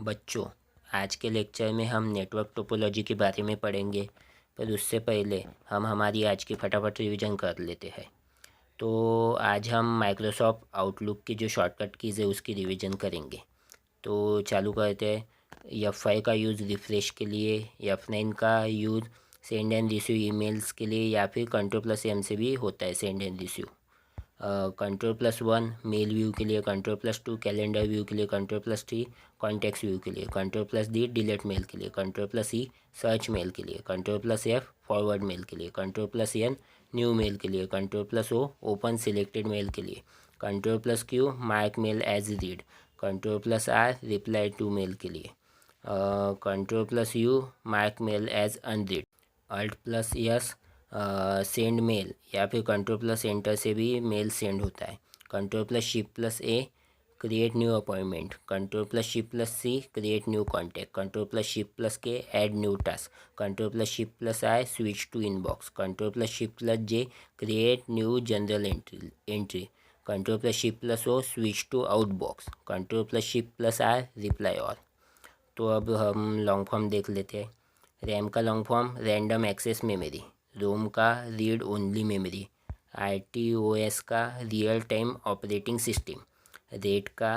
बच्चों, आज के लेक्चर में हम नेटवर्क टोपोलॉजी के बारे में पढ़ेंगे। पर उससे पहले हम हमारी आज की फटाफट रिवीजन कर लेते हैं। तो आज हम माइक्रोसॉफ्ट आउटलुक की जो शॉर्टकट कीज़ है उसकी रिवीजन करेंगे। तो चालू करते हैं। F5 का यूज़ रिफ्रेश के लिए, F9 का use send and receive emails के लिए, या फिर Ctrl+M से भी होता है send and receive. Ctrl+1 mail view के लिए, Ctrl+2 कैलेंडर व्यू के लिए, Ctrl+3 कॉन्टेक्स्ट व्यू के लिए, Ctrl+D डिलीट मेल के लिए, Ctrl+E सर्च मेल के लिए, Ctrl+F फॉरवर्ड मेल के लिए, Ctrl+N न्यू मेल के लिए, Ctrl+O ओपन सिलेक्टेड मेल के लिए, Ctrl+Q mark mail as read, Ctrl+R reply to mail के लिए, Ctrl+U mark mail as unread, Alt+S send mail, या फिर Ctrl+Enter से भी मेल सेंड होता है, Ctrl+Shift+A create new appointment, Ctrl+Shift+C create new contact, Ctrl+Shift+K add new task, Ctrl+Shift+I switch to inbox, Ctrl+Shift+J create new journal entry, Ctrl+Shift+O switch to outbox, Ctrl+Shift+R reply all. तो अब हम long form देख लेते हैं। RAM का long form random access memory, ROM का read only memory, RTOS का real time operating system, RAID का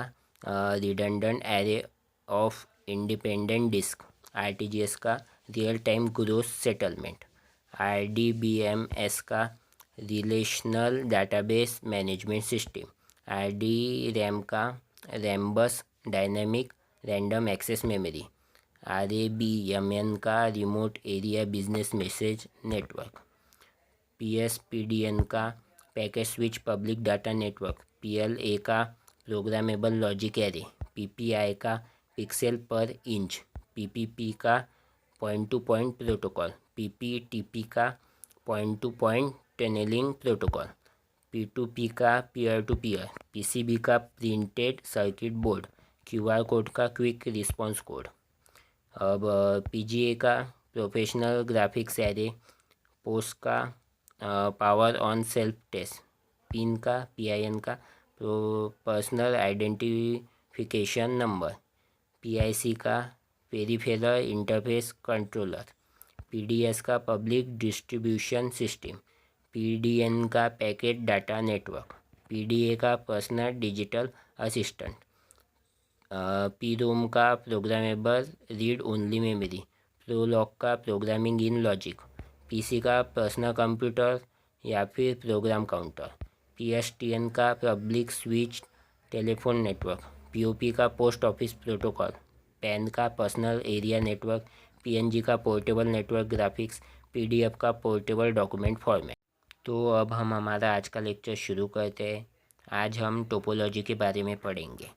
redundant array of independent disk, RTGS का real time gross settlement, RDBMS का relational database management system, RDRAM का Rambus dynamic random access memory, RABMN का remote area business message network, PSPDN का packet switch public data network, PLA का programmable logic array, PPI का pixel per inch, PPP का point to point protocol, PPTP का point to point tunneling protocol, P2P का peer to peer, PCB का printed circuit board, QR code का quick response code. अब PGA का professional graphics array, POST का power on self test, pin का PIN का personal identification number, PIC का peripheral interface controller, PDS का public distribution system, PDN का packet data network, PDA का पर्सनल डिजिटल असिस्टेंट, PROM का programmable read only memory, Prolog का programming in logic, PC का personal computer या फिर program counter, PSTN का public switch telephone network, POP का post office protocol, PAN का personal area network, PNG का portable network graphics, PDF का portable document format. तो अब हम हमारा आज का लेक्चर शुरू करते हैं। आज हम टोपोलॉजी के बारे में पढ़ेंगे।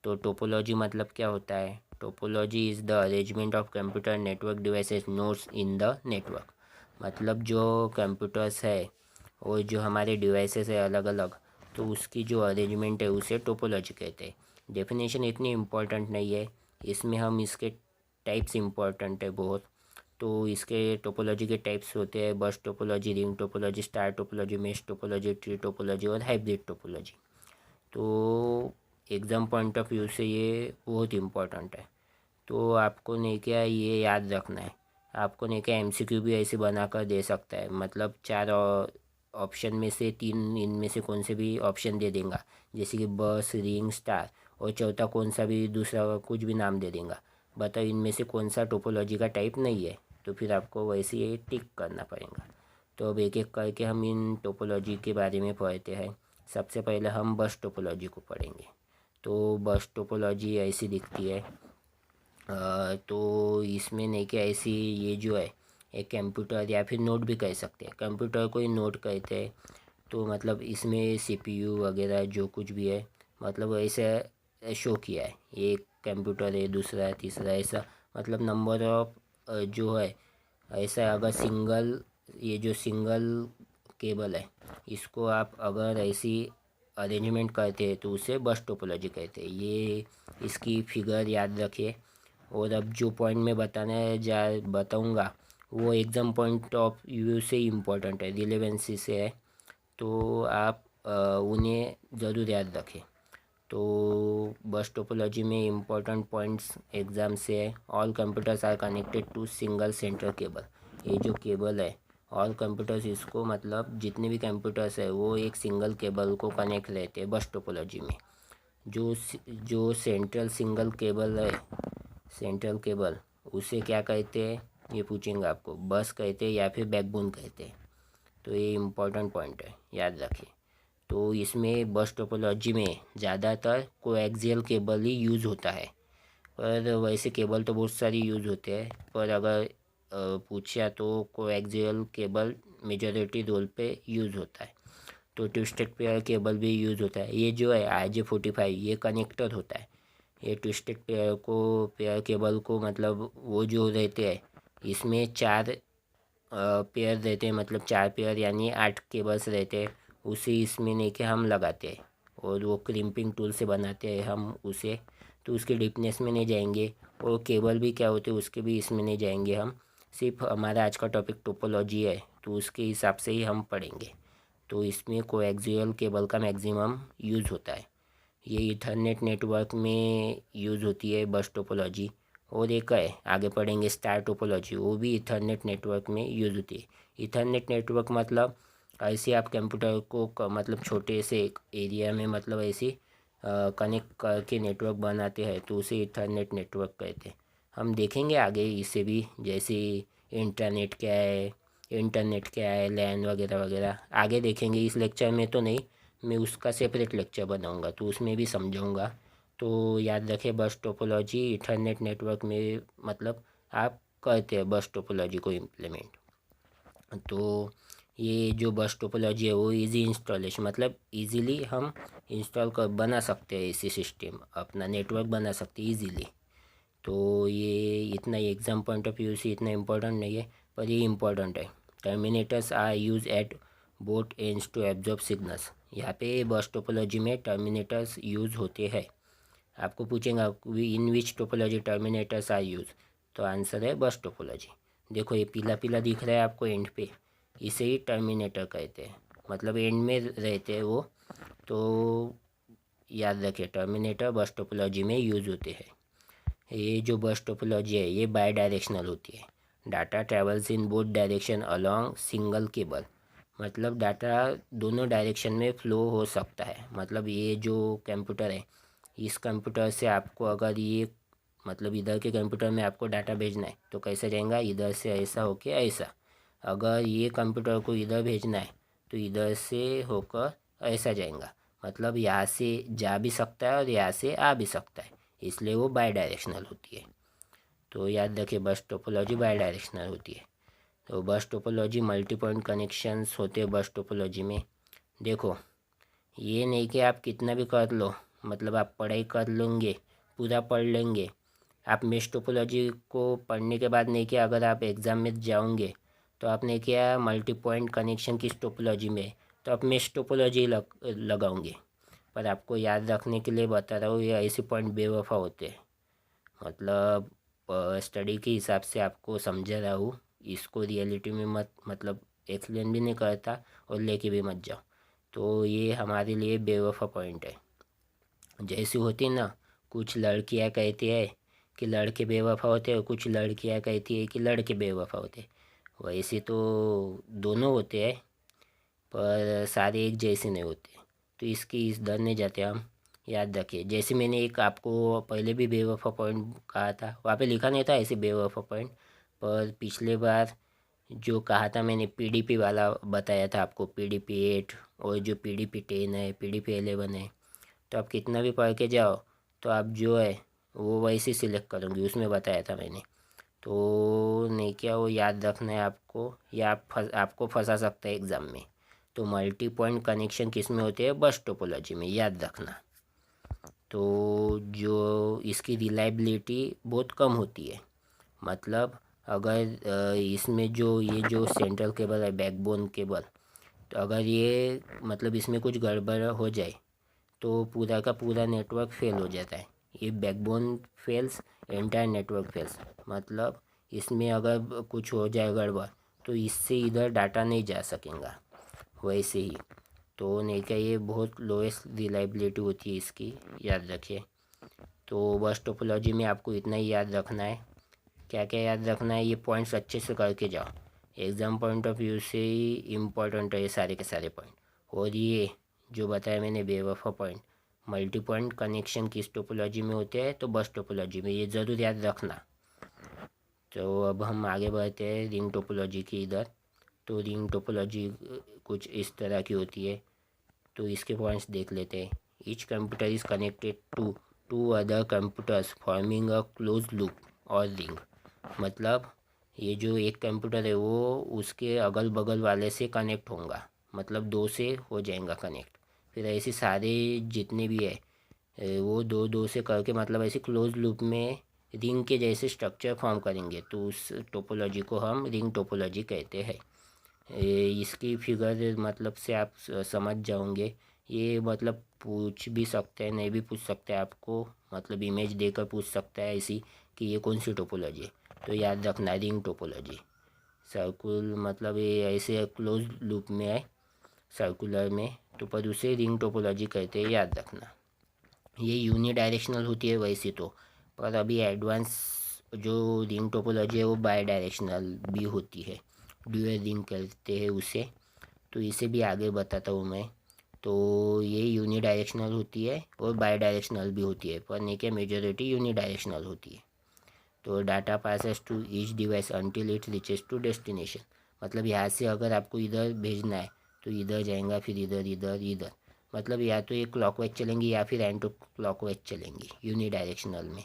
तो टोपोलॉजी मतलब क्या होता है? Topology is the arrangement of computer network devices nodes in the network. मतलब जो कंप्यूटर्स है और जो हमारे डिवाइसेस है अलग अलग, तो उसकी जो अरेंजमेंट है उसे टोपोलॉजी कहते हैं। डेफिनेशन इतनी इम्पोर्टेंट नहीं है, इसमें हम इसके टाइप्स इम्पोर्टेंट है बहुत। तो इसके टोपोलॉजी के टाइप्स होते हैं बस topology, ring topology, star topology, mesh topology, tree topology और हाइब्रिड टोपोलॉजी। तो एग्ज़ाम पॉइंट ऑफ व्यू से ये बहुत इम्पोर्टेंट है। तो आपको नहीं क्या ये याद रखना है, आपको नहीं क्या MCQ भी ऐसे बना कर दे सकता है। मतलब 4 ऑप्शन में से 3 इनमें से कौन से भी ऑप्शन दे देगा, जैसे कि बस, रिंग, स्टार, और चौथा कौन सा भी दूसरा कुछ भी नाम दे देगा। बताओ इनमें से कौन सा टोपोलॉजी का टाइप नहीं है, तो फिर आपको वैसे ही टिक करना पड़ेगा। तो अब एक एक करके हम इन टोपोलॉजी के बारे में पढ़ते हैं। सबसे पहले हम बस टोपोलॉजी को पढ़ेंगे। तो बस टोपोलॉजी ऐसी दिखती है। तो इसमें नहीं कि ऐसी ये जो है एक कंप्यूटर या फिर नोट भी कह सकते हैं, कंप्यूटर को ही नोट कहते हैं। तो मतलब इसमें CPU वगैरह जो कुछ भी है, मतलब ऐसे शो किया है, एक कंप्यूटर है, दूसरा है, तीसरा, ऐसा मतलब नंबर ऑफ जो है ऐसा। अगर सिंगल, ये जो सिंगल केबल है, इसको आप अगर ऐसी अरेंजमेंट करते हैं तो उसे बस टोपोलॉजी कहते हैं। ये इसकी फिगर याद रखिए। और अब जो पॉइंट मैं बताऊंगा वो एग्ज़ाम पॉइंट ऑफ व्यू से इम्पोर्टेंट है, रिलेवेंसी से है, तो आप उन्हें ज़रूर याद रखें। तो बस टोपोलॉजी में इम्पोर्टेंट पॉइंट्स एग्ज़ाम से है। All computers are connected to single central cable. ये जो केबल है ऑल कंप्यूटर्स, इसको मतलब जितने भी कंप्यूटर्स है वो एक सिंगल केबल को कनेक्ट रहते हैं बस टोपोलॉजी में। जो सेंट्रल सिंगल केबल है, सेंट्रल केबल, उसे क्या कहते हैं ये पूछेंगे आपको, बस कहते हैं या फिर बैकबोन कहते हैं। तो ये इम्पोर्टेंट पॉइंट है, याद रखिए। तो इसमें बस टोपोलॉजी में ज़्यादातर कोएक्सियल केबल ही यूज़ होता है, पर वैसे केबल तो बहुत सारी यूज़ होते हैं, पर अगर पूछा तो कोएक्सियल केबल मेजॉरिटी रोल पे यूज़ होता है। तो ट्विस्टेड पेयर केबल भी यूज़ होता है। ये जो है RJ45 ये कनेक्टर होता है। ये ट्विस्टेड पेयर केबल को मतलब वो जो रहते हैं इसमें 4 पेयर रहते हैं, मतलब 4 पेयर यानी 8 केबल्स रहते हैं। उसे इसमें नहीं कि हम लगाते हैं और वो क्रिम्पिंग टूल से बनाते हैं हम उसे, तो उसके डीपनेस में नहीं जाएंगे। और केबल भी क्या होते हैं उसके भी इसमें नहीं जाएंगे हम। सिर्फ हमारा आज का टॉपिक टोपोलॉजी है तो उसके हिसाब से ही हम पढ़ेंगे। तो इसमें कोएक्सियल केबल का मैक्सिमम यूज़ होता है। ये इथरनेट नेटवर्क में यूज़ होती है बस टोपोलॉजी। और एक है आगे पढ़ेंगे स्टार टोपोलॉजी, वो भी इथरनेट नेटवर्क में यूज़ होती है। इथरनेट नेटवर्क मतलब ऐसे आप कंप्यूटर को मतलब छोटे से एक एरिया में मतलब ऐसे कनेक्ट करके नेटवर्क बनाते हैं तो उसे इथरनेट नेटवर्क कहते हैं। हम देखेंगे आगे इसे भी, जैसे इंटरनेट क्या है, लैन वगैरह वगैरह आगे देखेंगे। इस लेक्चर में तो नहीं, मैं उसका सेपरेट लेक्चर बनाऊंगा तो उसमें भी समझाऊंगा। तो याद रखें बस टोपोलॉजी इथरनेट नेटवर्क में मतलब आप करते हैं बस टोपोलॉजी को इम्प्लीमेंट। तो ये जो बस टोपोलॉजी है वो इजी इंस्टॉलेशन, मतलब इजीली हम इंस्टॉल कर बना सकते हैं, इसी सिस्टम अपना नेटवर्क बना सकते हैं इजीली। तो ये इतना ही एग्ज़ाम पॉइंट ऑफ व्यू से इतना इम्पोर्टेंट नहीं है, पर ये इम्पोर्टेंट है। Terminators are use at both ends to absorb signals. यहाँ पे बस टोपोलॉजी में टर्मिनेटर्स यूज़ होते हैं। आपको पूछेंगे इन विच टोपोलॉजी टर्मिनेटर्स आर यूज, तो आंसर है बस टोपोलॉजी। देखो ये पीला पीला दिख रहा है आपको एंड पे, इसे ही टर्मिनेटर कहते हैं, मतलब एंड में रहते हैं वो। तो याद रखिए टर्मिनेटर बस टोपोलॉजी में यूज़ होते हैं। ये जो बस टोपोलॉजी है ये बाई डायरेक्शनल होती है। Data travels in both direction along single cable, मतलब डाटा दोनों डायरेक्शन में फ़्लो हो सकता है। मतलब ये जो कंप्यूटर है, इस कंप्यूटर से आपको अगर ये मतलब इधर के कंप्यूटर में आपको डाटा भेजना है तो कैसे जाएगा, इधर से ऐसा होके ऐसा। अगर ये कंप्यूटर को इधर भेजना है तो इधर से होकर ऐसा जाएगा, मतलब यहाँ से जा भी सकता है और यहाँ से आ भी सकता है, इसलिए वो बाई डायरेक्शनल होती है। तो याद रखिए बस टोपोलॉजी बाई डायरेक्शनल होती है। तो बस टोपोलॉजी मल्टी पॉइंट कनेक्शंस होते हैं बस टोपोलॉजी में। देखो ये नहीं कि आप कितना भी कर लो, मतलब आप पढ़ाई कर लेंगे, पूरा पढ़ लेंगे, आप मेश टोपोलॉजी को पढ़ने के बाद नहीं किया, अगर आप एग्ज़ाम में जाओगे तो आपने किया मल्टी पॉइंट कनेक्शन किस टोपोलॉजी में, तो आप मेश टोपोलॉजी लगाओगे। पर आपको याद रखने के लिए बता रहा हूँ, ये ऐसे पॉइंट बेवफा होते हैं, मतलब स्टडी के हिसाब से आपको समझा रहा हूँ, इसको रियलिटी में मत मतलब एक्सप्लेन भी नहीं करता और लेके भी मत जाओ। तो ये हमारे लिए बेवफा पॉइंट है। जैसी होती ना, कुछ लड़कियां कहती है कि लड़के बेवफा होते हैं और कुछ लड़कियां कहती है कि लड़के बेवफा होते हैं, वैसे तो दोनों होते हैं पर सारे एक जैसे नहीं होते। तो इसकी इस डर नहीं जाते हम। याद रखिए जैसे मैंने एक आपको पहले भी बेवफा पॉइंट कहा था, वहाँ पे लिखा नहीं था ऐसे बेवफा पॉइंट, पर पिछले बार जो कहा था मैंने PDP वाला बताया था आपको, PDP 8 और जो PDP 10 है, PDP 11 है। तो आप कितना भी पढ़ के जाओ तो आप जो है वो वैसे सिलेक्ट करोगे, उसमें बताया था मैंने। तो नहीं क्या वो याद रखना है आपको, या आपको फंसा सकता है एग्ज़ाम में। तो मल्टी पॉइंट कनेक्शन किस में होते हैं, बस टोपोलॉजी में, याद रखना। तो जो इसकी रिलायबिलिटी बहुत कम होती है, मतलब अगर इसमें जो ये जो सेंट्रल केबल है बैकबोन केबल, तो अगर ये मतलब इसमें कुछ गड़बड़ हो जाए तो पूरा का पूरा नेटवर्क फेल हो जाता है। ये backbone fails, entire network fails, मतलब इसमें अगर कुछ हो जाए गड़बड़ तो इससे इधर डाटा नहीं जा सकेगा। वैसे ही तो नहीं क्या, ये बहुत लोएस्ट रिलायबिलिटी होती है इसकी, याद रखिए। तो बस टोपोलॉजी में आपको इतना ही याद रखना है। क्या क्या याद रखना है, ये पॉइंट्स अच्छे से करके जाओ। एग्ज़ाम पॉइंट ऑफ व्यू से ही इम्पोर्टेंट है ये सारे के सारे पॉइंट। और ये जो बताया मैंने बेवफा पॉइंट, मल्टी पॉइंट कनेक्शन किस टोपोलॉजी में होते हैं, तो बस टोपोलॉजी में, ये ज़रूर याद रखना। तो अब हम आगे बढ़ते हैं रिंग टोपोलॉजी की इधर। तो रिंग टोपोलॉजी कुछ इस तरह की होती है। तो इसके पॉइंट्स देख लेते हैं। Each computer is connected to two other computers forming a close loop और रिंग। मतलब ये जो एक कंप्यूटर है वो उसके अगल बगल वाले से कनेक्ट होगा, मतलब दो से हो जाएगा कनेक्ट। फिर ऐसे सारे जितने भी है वो दो दो से करके, मतलब ऐसे क्लोज लूप में रिंग के जैसे स्ट्रक्चर फॉर्म करेंगे, तो उस टोपोलॉजी को हम रिंग टोपोलॉजी कहते हैं। इसकी फिगर मतलब से आप समझ जाओगे। ये मतलब पूछ भी सकते हैं, नहीं भी पूछ सकते, आपको मतलब इमेज देकर पूछ सकता है ऐसी कि ये कौन सी टोपोलॉजी है। तो याद रखना रिंग टोपोलॉजी। सर्कुल मतलब ये ऐसे क्लोज लूप में है, सर्कुलर में, तो पर उसे रिंग टोपोलॉजी कहते हैं, याद रखना। ये यूनी डायरेक्शनल होती है वैसे तो, पर अभी एडवांस जो रिंग टोपोलॉजी है वो बाई डायरेक्शनल भी होती है, ड्यूअल रिंग कहते हैं उसे। तो इसे भी आगे बताता हूँ मैं। तो ये यूनी डायरेक्शनल होती है और बाई डायरेक्शनल भी होती है, पर नहीं क्या मेजॉरिटी यूनी डायरेक्शनल होती है। तो data passes to each device until it reaches to destination. मतलब यहाँ से अगर आपको इधर भेजना है तो इधर जाएगा, फिर इधर इधर इधर, मतलब या तो ये क्लॉकवाइज चलेंगी या फिर एंटी क्लॉकवाइज चलेंगी यूनी डायरेक्शनल में।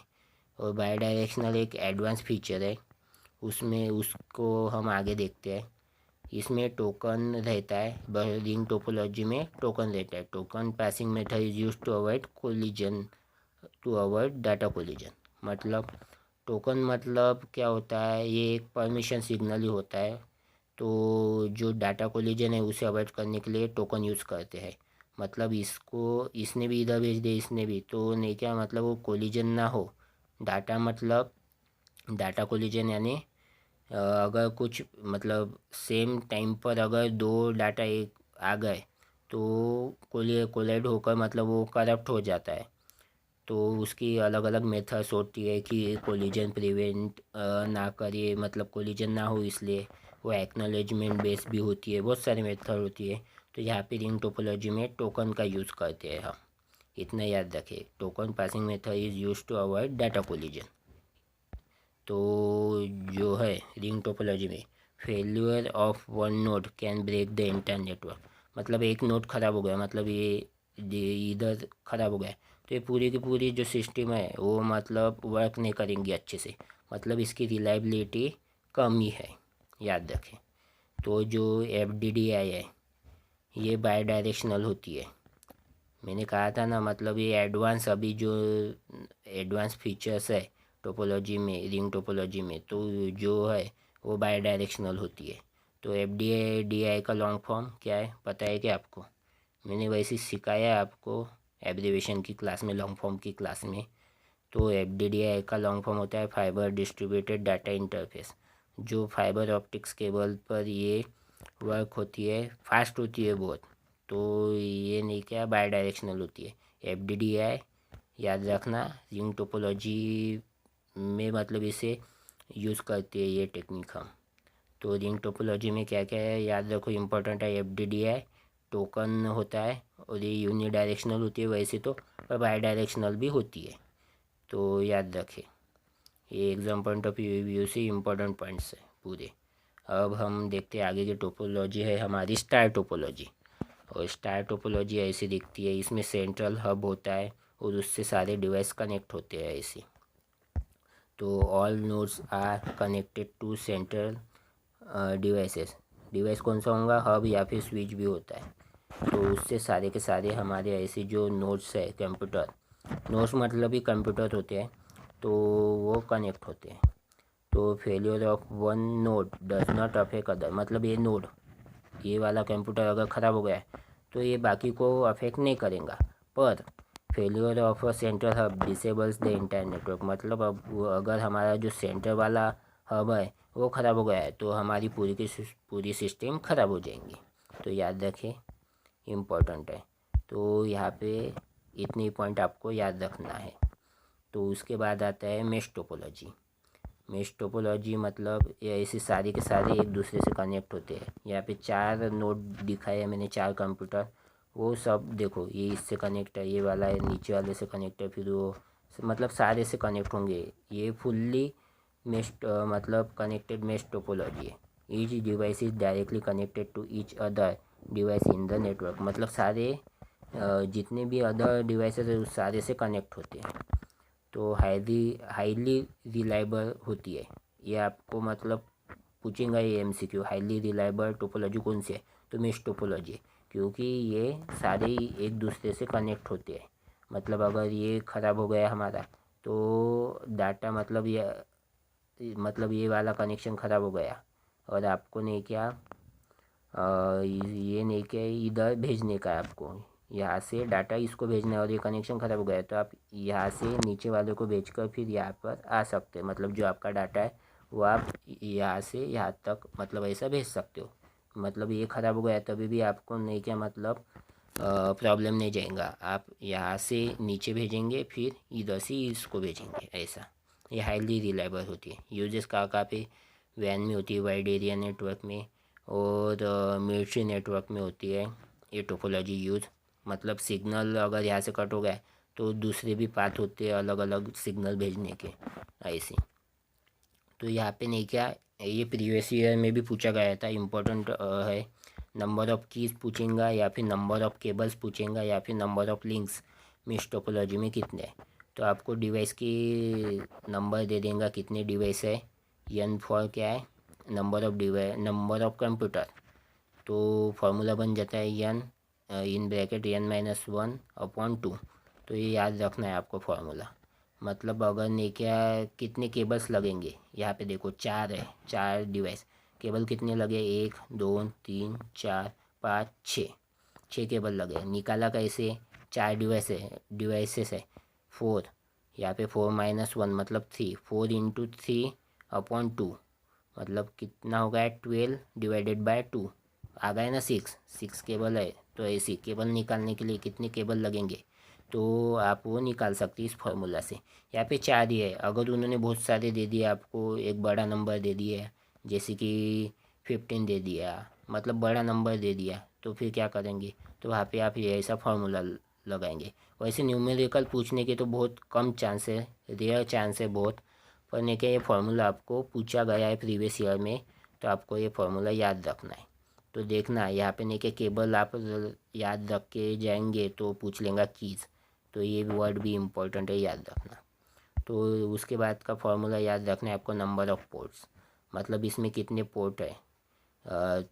और बाई डायरेक्शनल एक एडवांस फीचर है, उसमें उसको हम आगे देखते हैं। इसमें टोकन रहता है, रिंग टोपोलॉजी में टोकन रहता है। Token passing method is use to avoid collision, to avoid data collision. मतलब टोकन मतलब क्या होता है, ये एक परमिशन सिग्नल ही होता है। तो जो डाटा कोलिजन है उसे अवॉइड करने के लिए टोकन यूज़ करते हैं। मतलब इसको इसने भी इधर भेज दे, इसने भी, तो नहीं क्या मतलब वो कोलिजन ना हो। डाटा मतलब डाटा कोलिजन यानी अगर कुछ मतलब सेम टाइम पर अगर दो डाटा एक आ गए तो कोलाइड होकर मतलब वो करप्ट हो जाता है। तो उसकी अलग अलग मेथड्स होती है कि कोलिजन प्रिवेंट ना करिए, मतलब कोलिजन ना हो, इसलिए वो एक्नॉलेजमेंट बेस भी होती है, बहुत सारी मेथड होती है। तो यहाँ पे रिंग टोपोलॉजी में टोकन का यूज़ करते हैं हम, इतना याद रखें। Token passing method is use to avoid data collision. तो जो है रिंग टोपोलॉजी में failure of one node can break the entire network. मतलब एक नोड ख़राब हो गया, मतलब ये इधर ख़राब हो गया, तो ये पूरी की पूरी जो सिस्टम है वो मतलब वर्क नहीं करेंगी अच्छे से, मतलब इसकी रिलायबिलिटी कम ही है, याद रखें। तो जो FDDI है ये बाई डायरेक्शनल होती है, मैंने कहा था ना, मतलब ये एडवांस अभी जो एडवांस फीचर्स है टोपोलॉजी में, रिंग टोपोलॉजी में, तो जो है वो बाई डायरेक्शनल होती है। तो FDDI का लॉन्ग फॉर्म क्या है पता है क्या आपको? मैंने वैसे सिखाया है आपको एब्रीविएशन की क्लास में, लॉन्ग फॉर्म की क्लास में। तो FDDI का लॉन्ग फॉर्म होता है फाइबर डिस्ट्रीब्यूटेड डाटा इंटरफेस। जो फाइबर ऑप्टिक्स केबल पर ये वर्क होती है, फास्ट होती है बहुत। तो ये नहीं क्या बाई डायरेक्शनल होती है FDDI, याद रखना। रिंग टोपोलॉजी में मतलब इसे यूज़ करते हैं ये टेक्निक हम। तो रिंग टोपोलॉजी में क्या क्या है याद रखो, इम्पोर्टेंट है FDDI, टोकन होता है, और ये यूनी डायरेक्शनल होती है वैसे तो, पर बाई डायरेक्शनल भी होती है, तो याद रखें। ये एग्जाम पॉइंट ऑफ व्यू से इम्पोर्टेंट पॉइंट्स है पूरे। अब हम देखते हैं आगे की टोपोलॉजी है हमारी स्टार टोपोलॉजी। और स्टार टोपोलॉजी ऐसी दिखती है, इसमें सेंट्रल हब होता है और उससे सारे डिवाइस कनेक्ट होते हैं ऐसे। तो all nodes are connected to central devices. Device कौन सा होगा, हब या फिर स्विच भी होता है। तो उससे सारे के सारे हमारे ऐसे जो नोड्स है कंप्यूटर, नोड्स मतलब ही कंप्यूटर होते हैं, तो वो कनेक्ट होते हैं। तो failure of one node does not affect other, मतलब ये नोड, ये वाला कंप्यूटर अगर ख़राब हो गया है तो ये बाकी को अफेक्ट नहीं करेगा। पर failure of a central hub disables the entire network, मतलब अब अगर हमारा जो सेंटर वाला हब है वो ख़राब हो गया है तो हमारी पूरी की पूरी सिस्टम ख़राब हो जाएंगी। तो याद रखें इम्पोर्टेंट है। तो यहाँ पे इतनी पॉइंट आपको याद रखना है। तो उसके बाद आता है मेश टोपोलॉजी। मेश टोपोलॉजी मतलब ये ऐसे सारे के सारे एक दूसरे से कनेक्ट होते हैं। यहाँ पे 4 नोड दिखाए हैं मैंने, 4 कंप्यूटर। वो सब देखो, ये इससे कनेक्ट है, ये वाला है नीचे वाले से कनेक्ट है, फिर वो मतलब सारे से कनेक्ट होंगे। ये फुल्ली मेश मतलब कनेक्टेड मेश टोपोलॉजी है। Each device is directly connected to each other device in the network. मतलब सारे जितने भी अदर डिवाइसेस है उस सारे से कनेक्ट होते हैं। तो हाईली रिलायबल होती है। ये आपको मतलब पूछेंगे ये MCQ, हाईली रिलायबल टोपोलॉजी कौन सी है, तो मेश टोपोलॉजी, क्योंकि ये सारे ही एक दूसरे से कनेक्ट होते हैं। मतलब अगर ये ख़राब हो गया हमारा तो डाटा मतलब ये वाला कनेक्शन ख़राब हो गया और आपको नहीं क्या ये नहीं क्या इधर भेजने का है, आपको यहाँ से डाटा इसको भेजना है और ये कनेक्शन ख़राब हो गया है, तो आप यहाँ से नीचे वाले को भेजकर फिर यहाँ पर आ सकते हैं। मतलब जो आपका डाटा है वो आप यहाँ से यहाँ तक मतलब ऐसा भेज सकते हो। मतलब ये ख़राब हो गया तभी भी आपको नहीं क्या मतलब प्रॉब्लम नहीं जाएगा। आप यहाँ से नीचे भेजेंगे फिर इधर से इसको भेजेंगे ऐसा। ये हाईली रिलायबल होती है। यूजेस कहाँ पे वैन में होती है, वाइड एरिया नेटवर्क में और मिलिट्री नेटवर्क में होती है ये टोपोलॉजी यूज। मतलब सिग्नल अगर यहाँ से कट हो गया तो दूसरे भी पाथ होते हैं अलग अलग सिग्नल भेजने के ऐसे। तो यहाँ पे नहीं क्या, ये प्रीवियस ईयर में भी पूछा गया था, इम्पोर्टेंट है। नंबर ऑफ़ कीज़ पूछेंगा या फिर नंबर ऑफ़ केबल्स पूछेंगा या फिर number of links mesh topology में कितने हैं। तो आपको डिवाइस की नंबर दे देंगे कितने डिवाइस है। N फॉर क्या है, नंबर ऑफ़ कंप्यूटर। तो फार्मूला बन जाता है N इन ब्रैकेट N-1/2। तो ये याद रखना है आपको फार्मूला। मतलब अगर नहीं क्या कितने केबल्स लगेंगे, यहाँ पे देखो 4 है, 4 डिवाइस। केबल कितने लगे, 1 2 3 4 5 6 केबल लगे। निकाला कैसे, 4 डिवाइसेस है 4। यहाँ पे 4-1 मतलब 3, 4 × 3/2 मतलब कितना हो गया 12 डिवाइडेड बाय 2 आ गया ना 6 केबल है। तो ऐसी केबल निकालने के लिए कितने केबल लगेंगे तो आप वो निकाल सकते इस फार्मूला से। यहाँ पे 4 ही है। अगर उन्होंने बहुत सारे दे दिए, आपको एक बड़ा नंबर दे दिया जैसे कि 15 दे दिया, मतलब बड़ा नंबर दे दिया, तो फिर क्या करेंगे, तो वहाँ पे आप ये ऐसा फार्मूला लगाएंगे। वैसे न्यूमेरिकल पूछने के तो बहुत कम चांस है, रेयर चांस है बहुत, पर नहीं क्या ये फार्मूला आपको पूछा गया है प्रीवियस ईयर में, तो आपको ये फार्मूला याद रखना है। तो देखना यहाँ पे नहीं क्या केबल आप याद रख के जाएंगे तो पूछ लेंगे कीज़, तो ये वर्ड भी इम्पोर्टेंट है, याद रखना। तो उसके बाद का फार्मूला याद रखना है आपको, नंबर ऑफ़ पोर्ट्स, मतलब इसमें कितने पोर्ट है।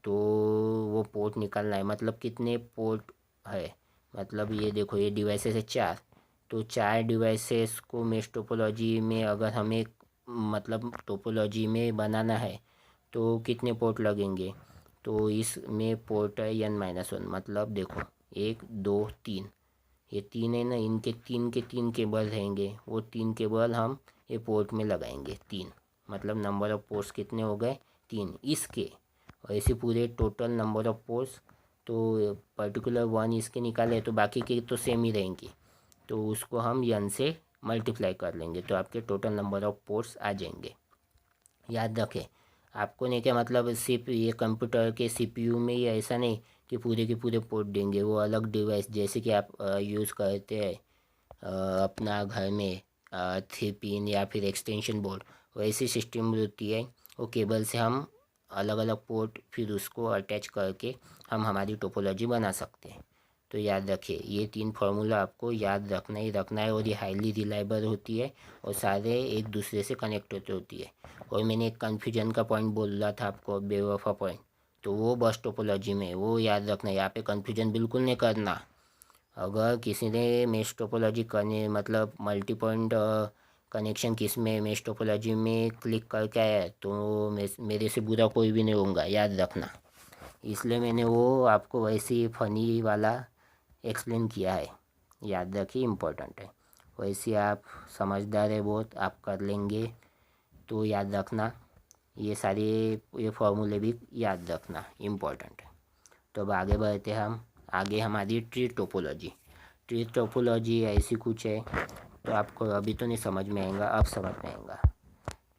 तो वो पोर्ट निकालना है, मतलब कितने पोर्ट है। मतलब ये देखो ये डिवाइसेस है 4, तो 4 डिवाइसेस को मेश टोपोलॉजी में अगर हमें मतलब टोपोलॉजी में बनाना है तो कितने पोर्ट लगेंगे। तो इसमें पोर्ट है N-1, मतलब देखो 1 2 3, ये 3 है ना, इनके 3 के 3 केबल रहेंगे, वो 3 केबल हम ये पोर्ट में लगाएंगे 3। मतलब नंबर ऑफ़ पोर्ट्स कितने हो गए 3 इसके। और ऐसे पूरे टोटल नंबर ऑफ़ पोर्ट्स, तो पर्टिकुलर 1 इसके निकाले तो बाकी के तो सेम ही रहेंगे, तो उसको हम N से मल्टीप्लाई कर लेंगे तो आपके टोटल नंबर ऑफ़ पोर्ट्स आ जाएंगे। याद रखें आपको नहीं क्या मतलब सिर्फ ये कंप्यूटर के CPU में ही ऐसा नहीं कि पूरे के पूरे पोर्ट देंगे, वो अलग डिवाइस जैसे कि आप यूज़ करते हैं अपना घर में 3 पिन या फिर एक्सटेंशन बोर्ड, वैसी सिस्टम होती है। वो केबल से हम अलग अलग पोर्ट फिर उसको अटैच करके हम हमारी टोपोलॉजी बना सकते हैं। तो याद रखिए ये 3 फार्मूला आपको याद रखना ही रखना है, और ये हाईली रिलायबल होती है और सारे एक दूसरे से कनेक्टेड होती है। और मैंने एक कन्फ्यूजन का पॉइंट बोल रहा था आपको, बेवफा पॉइंट, तो वो बस टोपोलॉजी में वो याद रखना है। यहाँ पे कन्फ्यूजन बिल्कुल नहीं करना। अगर किसी ने मेश टोपोलॉजी करने मतलब मल्टी पॉइंट कनेक्शन किस में मेश टोपोलॉजी में क्लिक करके आया है तो मेरे से बुरा कोई भी नहीं होगा, याद रखना। इसलिए मैंने वो आपको वैसे ही फ़नी वाला एक्सप्लेन किया है, याद रखिए इम्पोर्टेंट है। वैसे आप समझदार है बहुत, आप कर लेंगे, तो याद रखना ये सारे ये फार्मूले भी याद रखना इम्पोर्टेंट है। तो अब आगे बढ़ते हैं हम आगे हमारी ट्री टोपोलॉजी ऐसी कुछ है, तो आपको अभी तो नहीं समझ में आएगा, अब समझ में आएगा।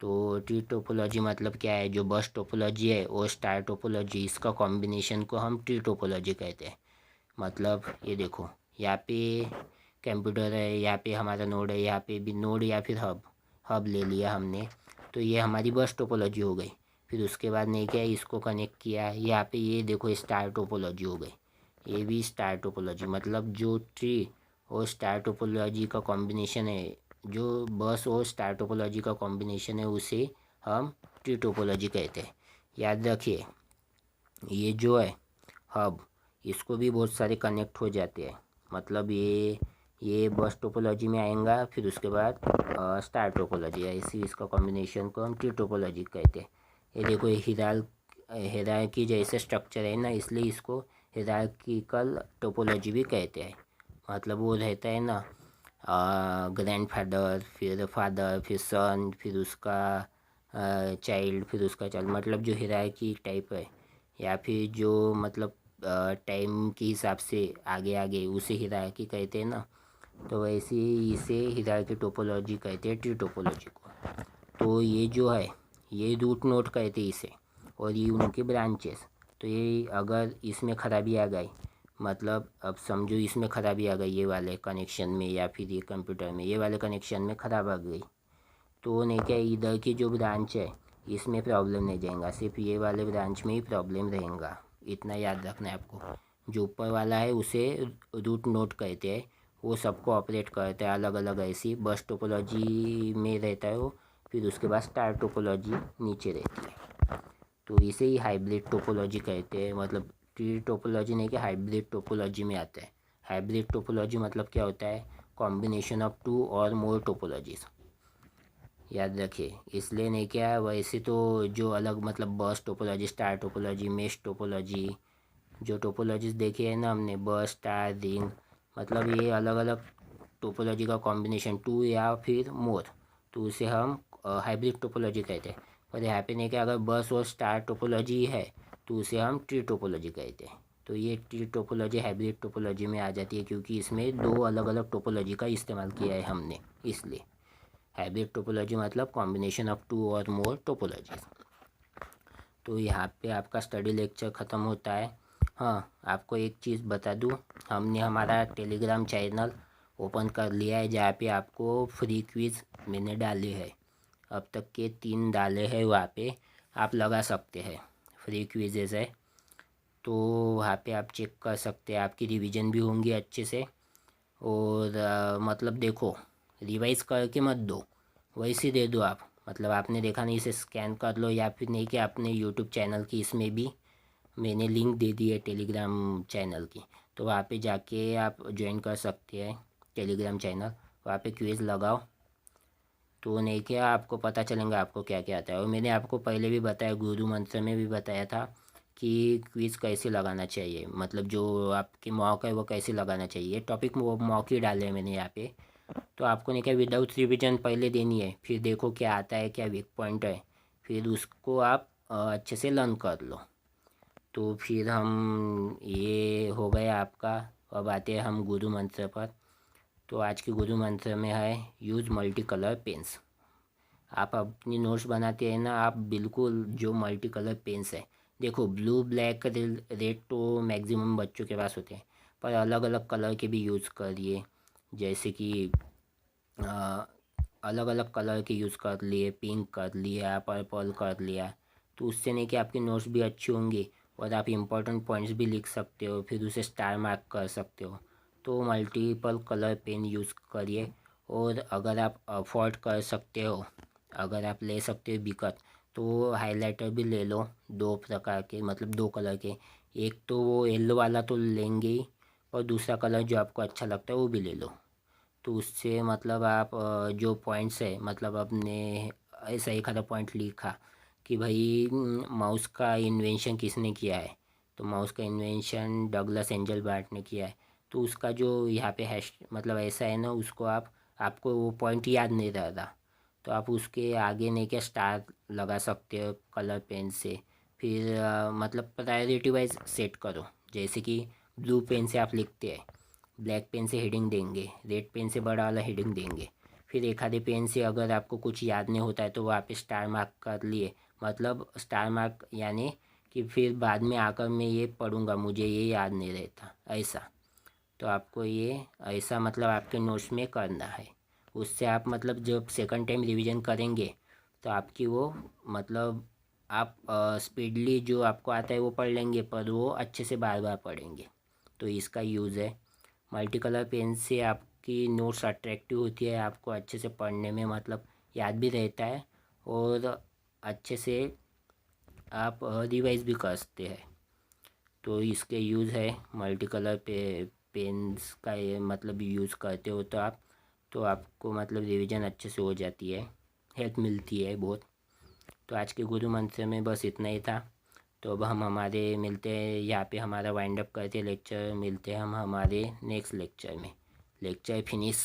तो ट्री टोपोलॉजी मतलब क्या है, जो बस टोपोलॉजी है और स्टार टोपोलॉजी, इसका कॉम्बिनेशन को हम ट्री टोपोलॉजी कहते हैं। मतलब ये देखो, यहाँ पे कंप्यूटर है, यहाँ पे हमारा नोड है, यहाँ पे भी नोड या फिर हब ले लिया हमने, तो ये हमारी बस टोपोलॉजी हो गई। फिर उसके बाद नहीं क्या, इसको कनेक्ट किया, यहाँ पे ये देखो स्टार टोपोलॉजी हो गई, ये भी स्टार टोपोलॉजी। मतलब जो ट्री और स्टार टोपोलॉजी का कॉम्बिनेशन है, जो बस और स्टार टोपोलॉजी का कॉम्बिनेशन है, उसे हम ट्री टोपोलॉजी कहते हैं। याद रखिए, ये जो है हब, इसको भी बहुत सारे कनेक्ट हो जाते हैं। मतलब ये बस टोपोलॉजी में आएगा, फिर उसके बाद स्टार टोपोलॉजी, ऐसी इसका कॉम्बिनेशन को हम ट्री टोपोलॉजी कहते हैं। ये देखो, हिरार्की जैसे स्ट्रक्चर है ना, इसलिए इसको हिरार्किकल टोपोलॉजी भी कहते हैं। मतलब वो रहता है ना, ग्रैंडफादर, फिर फादर, फिर सन, फिर उसका चाइल्ड, फिर उसका चाइल्ड, मतलब जो हिरार्की टाइप है, या फिर जो मतलब टाइम के हिसाब से आगे आगे, उसे हिरार्की कहते हैं ना। तो वैसे ही इसे हिरार्की टोपोलॉजी कहते हैं, ट्री टोपोलॉजी को। तो ये जो है, ये रूट नोड कहते हैं इसे, और ये उनके ब्रांचेस। तो ये अगर इसमें खराबी आ गई, मतलब अब समझो इसमें खराबी आ गई, ये वाले कनेक्शन में या फिर ये कंप्यूटर में, ये वाले कनेक्शन में ख़राब आ गई, तो नहीं क्या, इधर की जो ब्रांच है इसमें प्रॉब्लम नहीं जाएगा, सिर्फ ये वाले ब्रांच में ही प्रॉब्लम रहेगा। इतना याद रखना है आपको। जो ऊपर वाला है उसे रूट नोड कहते हैं, वो सबको ऑपरेट करता है अलग अलग, ऐसी बस टोपोलॉजी में रहता है वो। फिर उसके बाद स्टार टोपोलॉजी नीचे रहती है, तो इसे ही हाइब्रिड टोपोलॉजी कहते हैं। मतलब ट्री टोपोलॉजी नहीं कि हाइब्रिड टोपोलॉजी में आता है। हाइब्रिड टोपोलॉजी मतलब क्या होता है, कॉम्बिनेशन ऑफ टू और मोर टोपोलॉजीज। याद रखिए, इसलिए नहीं क्या, वैसे तो जो अलग मतलब बस topology, star topology, mesh topology, जो टोपोलॉजीज देखी है ना हमने, बस, स्टार, रिंग, मतलब ये अलग अलग टोपोलॉजी का कॉम्बिनेशन, टू या फिर मोर, तो उसे हम हाइब्रिड टोपोलॉजी कहते हैं। और यहाँ पे नहीं क्या, अगर बस और स्टार टोपोलॉजी है तो उसे हम ट्री टोपोलॉजी कहते हैं। तो ये ट्री टोपोलॉजी हाइब्रिड टोपोलॉजी में आ जाती है, क्योंकि इसमें दो अलग अलग टोपोलॉजी का इस्तेमाल किया है हमने, इसलिए हाइब्रिड टोपोलॉजी मतलब कॉम्बिनेशन ऑफ टू और मोर टोपोलॉजीज। तो यहाँ पे आपका स्टडी लेक्चर ख़त्म होता है। हाँ, आपको एक चीज़ बता दूँ, हमने हमारा टेलीग्राम चैनल ओपन कर लिया है, जहाँ पे आपको फ्री क्विज़ मैंने डाले हैं। अब तक के 3 डाले हैं, वहाँ पे आप लगा सकते हैं, फ्री क्विजेज़ है। तो वहाँ पे आप चेक कर सकते हैं, आपकी रिवीजन भी होंगी अच्छे से। और मतलब देखो, रिवाइज़ करके मत दो, वैसे दे दो आप। मतलब आपने देखा नहीं, इसे स्कैन कर लो, या फिर नहीं कि आपने यूट्यूब चैनल की, इसमें भी मैंने लिंक दे दी है टेलीग्राम चैनल की, तो वहाँ पे जाके आप ज्वाइन कर सकते हैं टेलीग्राम चैनल। वहाँ पे क्विज़ लगाओ, तो नहीं क्या, आपको पता चलेगा आपको क्या क्या आता है। और मैंने आपको पहले भी बताया, गुरु मंत्र में भी बताया था कि क्विज़ कैसे लगाना चाहिए, मतलब जो आपके मॉक है वो कैसे लगाना चाहिए। टॉपिक मॉक ही डाले हैं मैंने यहाँ पे। तो आपको नहीं क्या, विदाउट रिविजन पहले देनी है, फिर देखो क्या आता है, क्या वीक पॉइंट है, फिर उसको आप अच्छे से लर्न कर लो। तो फिर हम, ये हो गया आपका। अब आते हैं हम गुरु मंत्र पर। तो आज के गुरु मंत्र में है, यूज़ मल्टी कलर पेन्स। आप अपनी नोट्स बनाते हैं ना, आप बिल्कुल जो मल्टी कलर पेन्स है, देखो ब्लू, ब्लैक, रेड तो मैक्सिमम बच्चों के पास होते हैं, पर अलग अलग कलर के भी यूज़ करिए। जैसे कि अलग अलग कलर के यूज़ कर लिए, पिंक कर लिया, पर्पल कर लिया, तो उससे नहीं कि आपकी नोट्स भी अच्छी होंगी, और आप इम्पोर्टेंट पॉइंट्स भी लिख सकते हो, फिर उसे स्टार मार्क कर सकते हो। तो मल्टीपल कलर पेन यूज़ करिए। और अगर आप अफोर्ड कर सकते हो, अगर आप ले सकते हो दिक्कत, तो हाइलाइटर भी ले लो, 2 प्रकार के, मतलब 2 कलर के। एक तो वो येलो वाला तो लेंगे ही, और दूसरा कलर जो आपको अच्छा लगता है वो भी ले लो। तो उससे मतलब आप जो पॉइंट्स है, मतलब अपने ऐसा एक आधा पॉइंट लिखा कि भाई माउस का इन्वेंशन किसने किया है, तो माउस का इन्वेंशन डगलस एंजल बार्ट ने किया है। तो उसका जो यहाँ पे हैश मतलब ऐसा है ना, उसको आपको वो पॉइंट याद नहीं रहता, तो आप उसके आगे नहीं क्या स्टार लगा सकते हो कलर पेन से। फिर मतलब प्रायोरिटी वाइज सेट करो, जैसे कि ब्लू पेन से आप लिखते हैं, ब्लैक पेन से हेडिंग देंगे, रेड पेन से बड़ा वाला हेडिंग देंगे। फिर एक आधे पेन से अगर आपको कुछ याद नहीं होता है तो वहाँ पे स्टार मार्क कर लिए, मतलब स्टार मार्क यानी कि फिर बाद में आकर मैं ये पढ़ूँगा, मुझे ये याद नहीं रहता, ऐसा। तो आपको ये ऐसा मतलब आपके नोट्स में करना है। उससे आप मतलब जब सेकंड टाइम रिवीजन करेंगे तो आपकी वो मतलब आप स्पीडली जो आपको आता है वो पढ़ लेंगे, पर वो अच्छे से बार बार पढ़ेंगे। तो इसका यूज़ है। मल्टी कलर पेन से आपकी नोट्स अट्रैक्टिव होती है, आपको अच्छे से पढ़ने में मतलब याद भी रहता है, और अच्छे से आप रिवाइज भी कर सकते हैं। तो इसके यूज़ है मल्टी कलर पेन्स का, ये मतलब यूज़ करते हो तो आप, तो आपको मतलब रिवीजन अच्छे से हो जाती है, हेल्प मिलती है बहुत। तो आज के गुरु मंत्र में बस इतना ही था। तो अब हम हमारे मिलते हैं यहाँ पे, हमारा वाइंड अप करते लेक्चर, मिलते हैं हम हमारे नेक्स्ट लेक्चर में। Lecture finish.